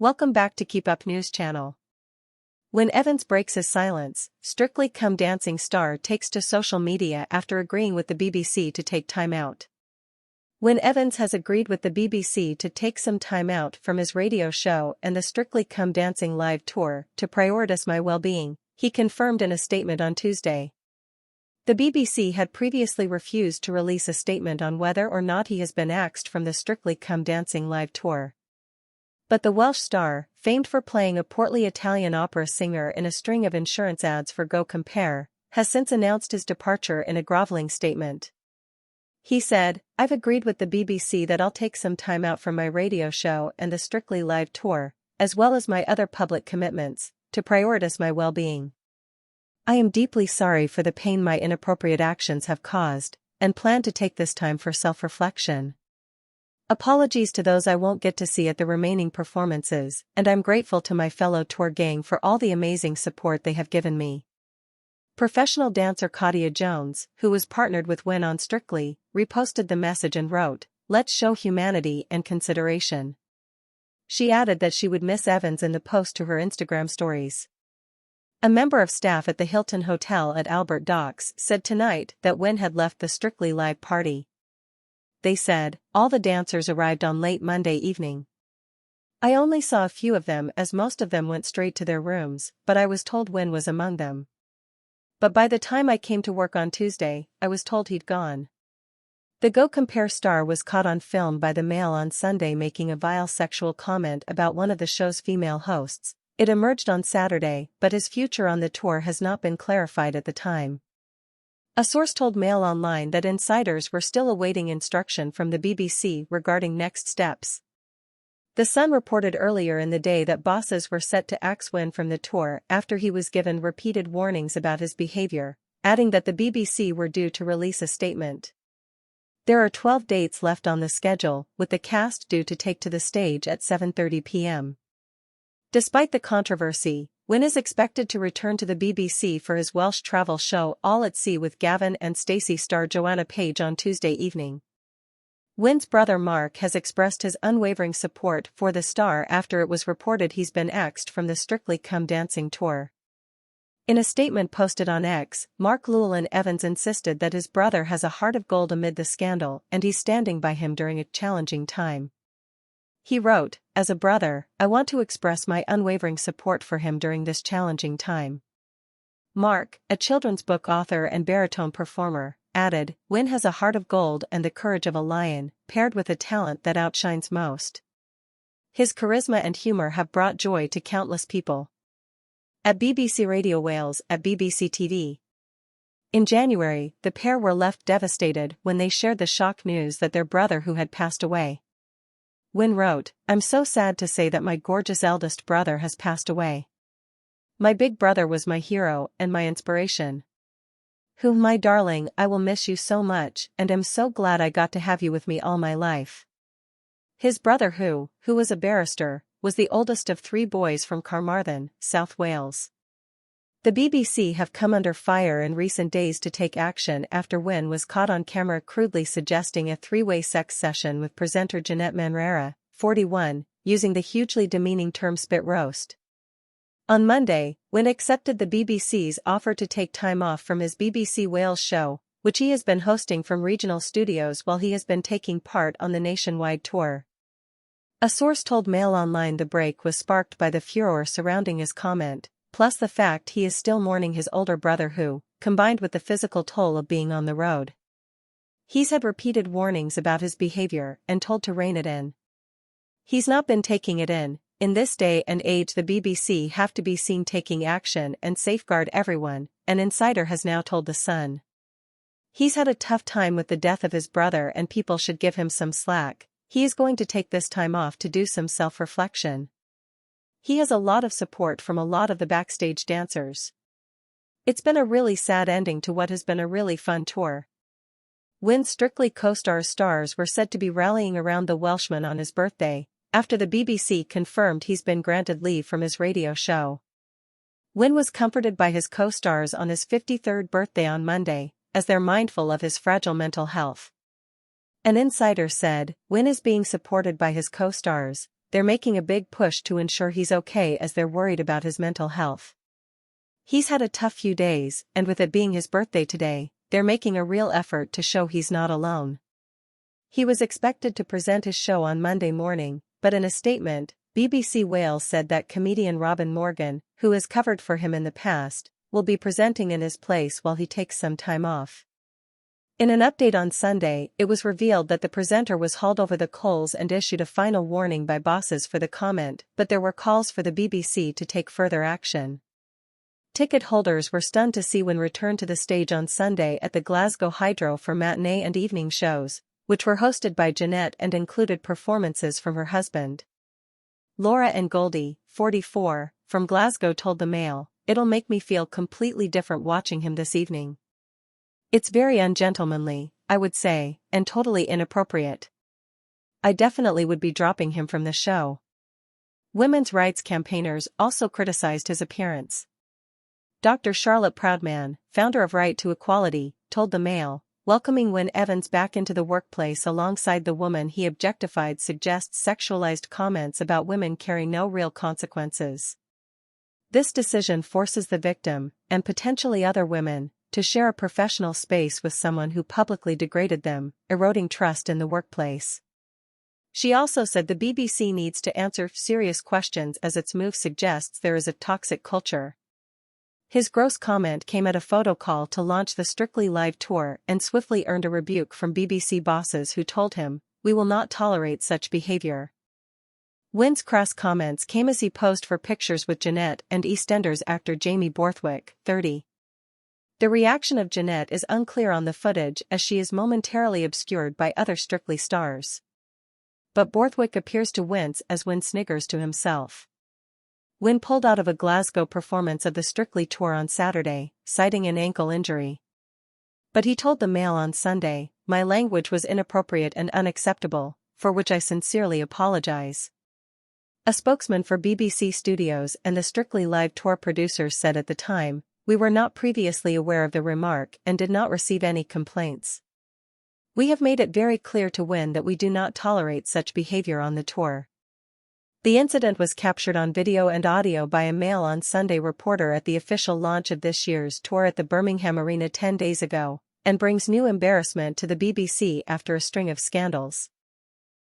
Welcome back to Keep Up News Channel. Wynne Evans breaks his silence. Strictly Come Dancing star takes to social media after agreeing with the BBC to take time out. Wynne Evans has agreed with the BBC to take some time out from his radio show and the Strictly Come Dancing live tour to prioritize my well-being, he confirmed in a statement on Tuesday. The BBC had previously refused to release a statement on whether or not he has been axed from the Strictly Come Dancing live tour. But the Welsh star, famed for playing a portly Italian opera singer in a string of insurance ads for Go Compare, has since announced his departure in a groveling statement. He said, "I've agreed with the BBC that I'll take some time out from my radio show and the Strictly Live tour, as well as my other public commitments, to prioritize my well-being. I am deeply sorry for the pain my inappropriate actions have caused, and plan to take this time for self-reflection. Apologies to those I won't get to see at the remaining performances, and I'm grateful to my fellow tour gang for all the amazing support they have given me." Professional dancer Katia Jones, who was partnered with Wynne on Strictly, reposted the message and wrote, "Let's show humanity and consideration." She added that she would miss Evans in the post to her Instagram stories. A member of staff at the Hilton Hotel at Albert Docks said tonight that Wynne had left the Strictly Live party. They said, "All the dancers arrived on late Monday evening. I only saw a few of them as most of them went straight to their rooms, but I was told Wynne was among them. But by the time I came to work on Tuesday, I was told he'd gone." The Go Compare star was caught on film by the Mail on Sunday making a vile sexual comment about one of the show's female hosts. It emerged on Saturday, but his future on the tour has not been clarified at the time. A source told Mail Online that insiders were still awaiting instruction from the BBC regarding next steps. The Sun reported earlier in the day that bosses were set to axe Wynne from the tour after he was given repeated warnings about his behavior, adding that the BBC were due to release a statement. There are 12 dates left on the schedule, with the cast due to take to the stage at 7:30 p.m. Despite the controversy, Wynne is expected to return to the BBC for his Welsh travel show All at Sea with Gavin and Stacey star Joanna Page on Tuesday evening. Wynne's brother Mark has expressed his unwavering support for the star after it was reported he's been axed from the Strictly Come Dancing tour. In a statement posted on X, Mark Llewellyn Evans insisted that his brother has a heart of gold amid the scandal and he's standing by him during a challenging time. He wrote, "As a brother, I want to express my unwavering support for him during this challenging time." Mark, a children's book author and baritone performer, added, "Wynne has a heart of gold and the courage of a lion, paired with a talent that outshines most. His charisma and humor have brought joy to countless people." At BBC Radio Wales at BBC TV. In January, the pair were left devastated when they shared the shock news that their brother who had passed away. Wynne wrote, "I'm so sad to say that my gorgeous eldest brother has passed away. My big brother was my hero and my inspiration. My darling, I will miss you so much and am so glad I got to have you with me all my life." His brother who was a barrister, was the oldest of 3 boys from Carmarthen, South Wales. The BBC have come under fire in recent days to take action after Wynne was caught on camera crudely suggesting a 3-way sex session with presenter Jeanette Manrera, 41, using the hugely demeaning term spit roast. On Monday, Wynne accepted the BBC's offer to take time off from his BBC Wales show, which he has been hosting from regional studios while he has been taking part on the nationwide tour. A source told Mail Online the break was sparked by the furor surrounding his comment, plus the fact he is still mourning his older brother who, combined with the physical toll of being on the road. He's had repeated warnings about his behavior and told to rein it in. He's not been taking it in. In this day and age the BBC have to be seen taking action and safeguard everyone, an insider has now told The Sun. He's had a tough time with the death of his brother and people should give him some slack. He is going to take this time off to do some self-reflection. He has a lot of support from a lot of the backstage dancers. It's been a really sad ending to what has been a really fun tour. Wynne's Strictly stars were said to be rallying around the Welshman on his birthday, after the BBC confirmed he's been granted leave from his radio show. Wynne was comforted by his co-stars on his 53rd birthday on Monday, as they're mindful of his fragile mental health. An insider said, "Wynne is being supported by his co-stars, they're making a big push to ensure he's okay as they're worried about his mental health. He's had a tough few days, and with it being his birthday today, they're making a real effort to show he's not alone. He was expected to present his show on Monday morning, but in a statement, BBC Wales said that comedian Robin Morgan, who has covered for him in the past, will be presenting in his place while he takes some time off. In an update on Sunday, it was revealed that the presenter was hauled over the coals and issued a final warning by bosses for the comment, but there were calls for the BBC to take further action. Ticket holders were stunned to see Wynne return to the stage on Sunday at the Glasgow Hydro for matinee and evening shows, which were hosted by Jeanette and included performances from her husband. Laura and Goldie, 44, from Glasgow told the Mail, "It'll make me feel completely different watching him this evening. It's very ungentlemanly, I would say, and totally inappropriate. I definitely would be dropping him from the show." Women's rights campaigners also criticized his appearance. Dr. Charlotte Proudman, founder of Right to Equality, told the Mail, "Welcoming Wynne Evans back into the workplace alongside the woman he objectified suggests sexualized comments about women carry no real consequences. This decision forces the victim, and potentially other women, to share a professional space with someone who publicly degraded them, eroding trust in the workplace." She also said the BBC needs to answer serious questions as its move suggests there is a toxic culture. His gross comment came at a photo call to launch the Strictly Live tour and swiftly earned a rebuke from BBC bosses who told him, "We will not tolerate such behavior." Wynne's crass comments came as he posed for pictures with Jeanette and EastEnders actor Jamie Borthwick, 30. The reaction of Jeanette is unclear on the footage as she is momentarily obscured by other Strictly stars. But Borthwick appears to wince as Wynne sniggers to himself. Wynne pulled out of a Glasgow performance of the Strictly tour on Saturday, citing an ankle injury. But he told the Mail on Sunday, "My language was inappropriate and unacceptable, for which I sincerely apologize." A spokesman for BBC Studios and the Strictly Live tour producers said at the time, "We were not previously aware of the remark and did not receive any complaints. We have made it very clear to Wynne that we do not tolerate such behavior on the tour." The incident was captured on video and audio by a Mail on Sunday reporter at the official launch of this year's tour at the Birmingham Arena 10 days ago, and brings new embarrassment to the BBC after a string of scandals.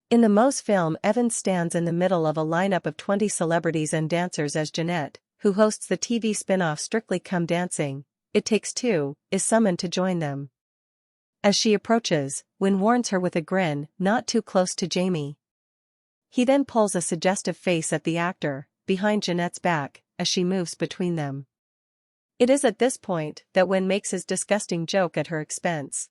In the Moe's film, Evans stands in the middle of a lineup of 20 celebrities and dancers as Jeanette, who hosts the TV spin-off Strictly Come Dancing, It Takes Two, is summoned to join them. As she approaches, Wynne warns her with a grin, "Not too close to Jamie." He then pulls a suggestive face at the actor, behind Jeanette's back, as she moves between them. It is at this point that Wynne makes his disgusting joke at her expense.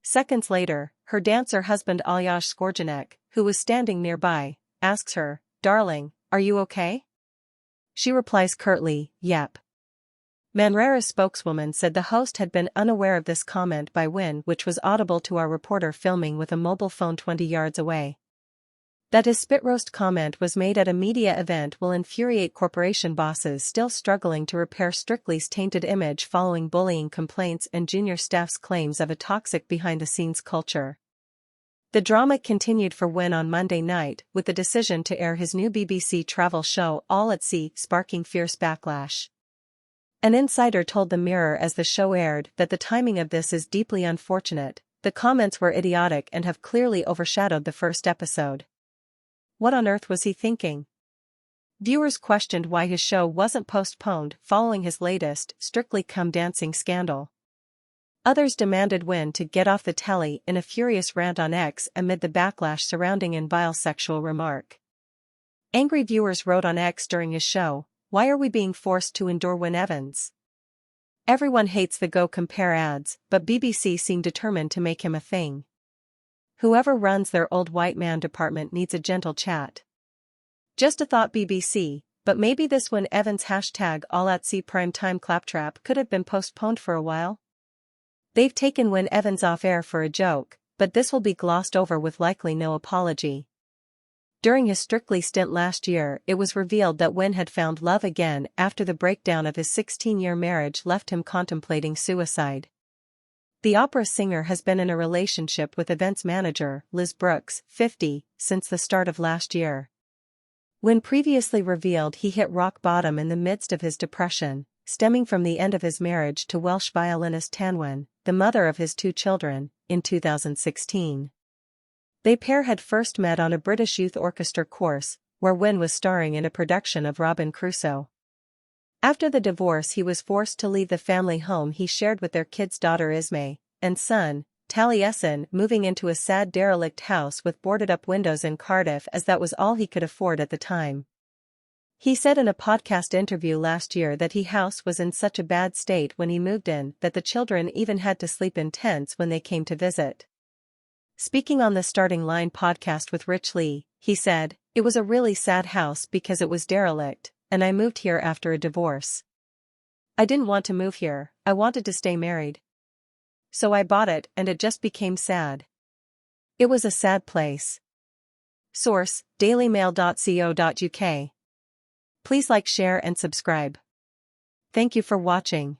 Seconds later, her dancer husband Aljaž Skorjanek, who was standing nearby, asks her, "Darling, are you okay?" She replies curtly, "Yep." Manrera's spokeswoman said the host had been unaware of this comment by Wynne, which was audible to our reporter filming with a mobile phone 20 yards away. That his spit-roast comment was made at a media event will infuriate corporation bosses still struggling to repair Strictly's tainted image following bullying complaints and junior staff's claims of a toxic behind-the-scenes culture. The drama continued for Wynne on Monday night, with the decision to air his new BBC travel show All at Sea sparking fierce backlash. An insider told the Mirror as the show aired that the timing of this is deeply unfortunate. The comments were idiotic and have clearly overshadowed the first episode. What on earth was he thinking? Viewers questioned why his show wasn't postponed following his latest Strictly Come Dancing scandal. Others demanded Wynne to get off the telly in a furious rant on X amid the backlash surrounding an vile sexual remark. Angry viewers wrote on X during his show, "Why are we being forced to endure Wynne Evans? Everyone hates the Go Compare ads, but BBC seem determined to make him a thing. Whoever runs their old white man department needs a gentle chat. Just a thought BBC, but maybe this Wynne Evans #AllAtSea primetime claptrap could have been postponed for a while? They've taken Wynne Evans off air for a joke, but this will be glossed over with likely no apology." During his Strictly stint last year, it was revealed that Wynne had found love again after the breakdown of his 16-year marriage left him contemplating suicide. The opera singer has been in a relationship with events manager Liz Brooks, 50, since the start of last year. Wynne previously revealed he hit rock bottom in the midst of his depression, stemming from the end of his marriage to Welsh violinist Tanwen, the mother of his 2 children, in 2016. The pair had first met on a British youth orchestra course, where Wynne was starring in a production of Robin Crusoe. After the divorce, he was forced to leave the family home he shared with their kids' daughter Ismay and son, Taliesin, moving into a sad derelict house with boarded-up windows in Cardiff, as that was all he could afford at the time. He said in a podcast interview last year that his house was in such a bad state when he moved in that the children even had to sleep in tents when they came to visit. Speaking on the Starting Line podcast with Rich Lee, he said, "It was a really sad house because it was derelict, and I moved here after a divorce. I didn't want to move here, I wanted to stay married. So I bought it and it just became sad. It was a sad place." Source: dailymail.co.uk. Please like, share and subscribe. Thank you for watching.